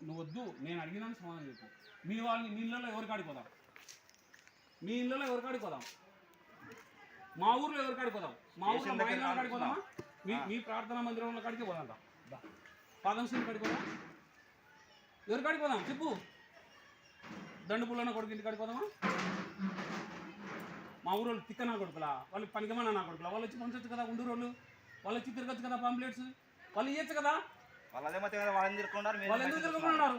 నువ్వు వద్దు, నేను అడిగినాను సమాధానం చెప్పు. మీ వాళ్ళని మీ ఇళ్ళలో ఎవరి కాడికి పోదాం? మీ ఇళ్ళలో ఎవరి కాడికి పోదాం? మా ఊర్లో ఎవరి కాడికి పోదాం? మా ఊర్లో మా ఇళ్ళ కాడికి పోదామా? మీ ప్రార్థనా మందిరంలో కాడికి పోదాం. పాదం శ్రీ కాడికి పోదాం. ఎవరి కాడికి పోదాం చెప్పు? దండు పుల్లన్న కొడుకు ఇంటి కాడికి పోదామా? మా ఊరు వాళ్ళు తిక్క నా కొడుకులా, వాళ్ళు పనికమన్నా నా కొడుకులా, వాళ్ళు వచ్చి పంచవచ్చు కదా, ఉండూరు వాళ్ళు వచ్చి తిరగచ్చు కదా, పాంప్లెట్స్ వాళ్ళు ఇవ్వచ్చు కదా. వాళ్ళు ఎందుకు తిరుగుతున్నారు?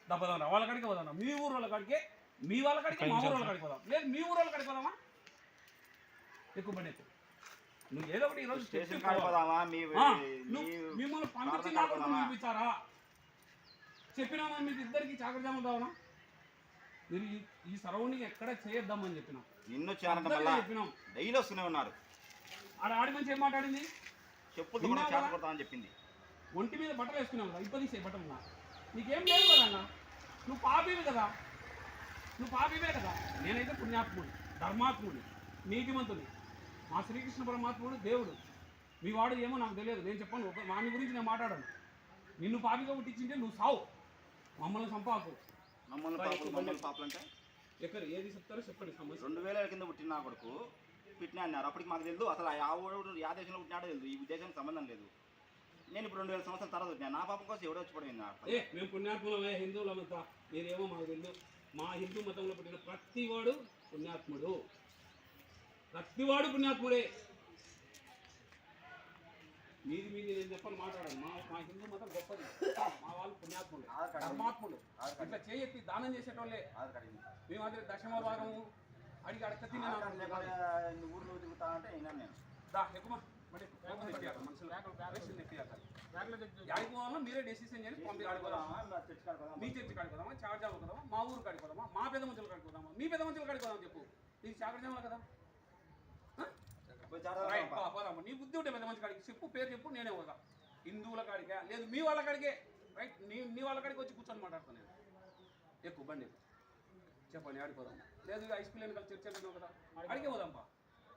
దెబ్బదా వాళ్ళ కాడికి పోదాం. మీ ఊరు వాళ్ళ కాడికి, మీ వాళ్ళ కాడికి, మా ఊరు వాళ్ళ కాడికి పోదాం. లేదు మీ ఊరు వాళ్ళ కాడికి పోదామా? ఎక్కువ పని అయితే నువ్వు ఏదో ఒకటి ఈరోజు మిమ్మల్ని పంపించి నాకు పంపించారా? చెప్పినామా మీకు ఇద్దరికి చాకరిజాములు కావాలా? మీరు ఈ సరౌండింగ్ ఎక్కడ చేయొద్దామని చెప్పినాం. నిన్ను చెప్పినాం. డైలీ వస్తూనే ఉన్నారు. ఆడి మంచి ఏం మాట్లాడింది? చెప్పులు అని చెప్పింది. ఒంటి మీద బట్టలు వేసుకున్నావు కదా, ఇప్పటిసే బట్టలు నీకేం లేదు కదా. నువ్వు పాపివి కదా, నువ్వు పాపివే కదా. నేనైతే పుణ్యాత్ముడు, ధర్మాత్ముడు, నీతిమంతుని. మా శ్రీకృష్ణ పరమాత్ముడు దేవుడు. మీ వాడు ఏమో నాకు తెలియదు, నేను చెప్పాను. వాని గురించి నేను మాట్లాడాను. నిన్ను పాపిగా పుట్టించింటే నువ్వు సావు, మమ్మల్ని సంపాకు. పాపలంటే ఎక్కడ ఏది చెప్తారో చెప్పండి. 2000 కింద పుట్టిన నా కొడుకు పుట్టినా అన్నారు. అప్పటికి మాకు తెలియదు అసలు ఆ దేశంలో పుట్టినాడో తెలియదు. ఈ దేశానికి సంబంధం లేదు. నేను ఇప్పుడు 2000 సంవత్సరాల తర్వాత పుట్టినా. నా పాపం కోసం ఎవడో వచ్చి పడింది. మేము పుణ్యాత్ములమే, హిందువులమంతా. మీరేమో మాకు తెలియదు. మా హిందూ మతంలో పుట్టిన ప్రతివాడు పుణ్యాత్ముడు, ప్రతివాడు పుణ్యాత్ముడే. మీది నేను చెప్పని మాట్లాడాను. మా హిందూ మతం గొప్పది, మా వాళ్ళు పుణ్యాత్ముడు, ధర్మాత్ముడు. ఇట్లా చేయెత్తి దానం చేసేటోళ్ళే. మేము అదే దశమవారము అడిగి అడక తినే ఊర్లో తిరుగుతా అంటే నేను మీరే డెసిషన్ చేసి పంపించాడుకోదామా? మీ చర్చి కాడిపోదామా? చాకరజాములు కదామా? మా ఊరు కాడిపోదామా? మా పెద్ద మంచులు కాడిపోదామా? మీ పెద్ద మంచులు కాడిపోదామా చెప్పు. నీకు చాకరజాములు కదా, పోదామా? నీ బుద్ధి ఉంటే పెద్ద మంచి కాడికి చెప్పు, పేరు చెప్పు, నేనే పోదా. హిందువుల కాడికే లేదు, మీ వాళ్ళ కాడికే. రైట్, నీ వాళ్ళ కాడికి వచ్చి కూర్చొని మాట్లాడుతాను నేను. ఎక్కువ బండి చెప్పండి, ఆడిపోదాం. లేదు ఐస్ పిల్లలు కలిసి చర్చ అంటున్నావు కదా, అడిగే పోదాంపా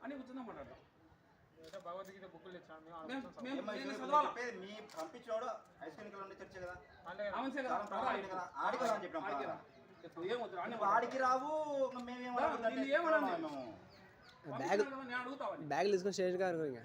అని కూర్చుందాం, మాట్లాడదాం. భగవద్గీత బుక్కులు బ్యాగ్ తీసుకొని స్టేజ్ గారు నేను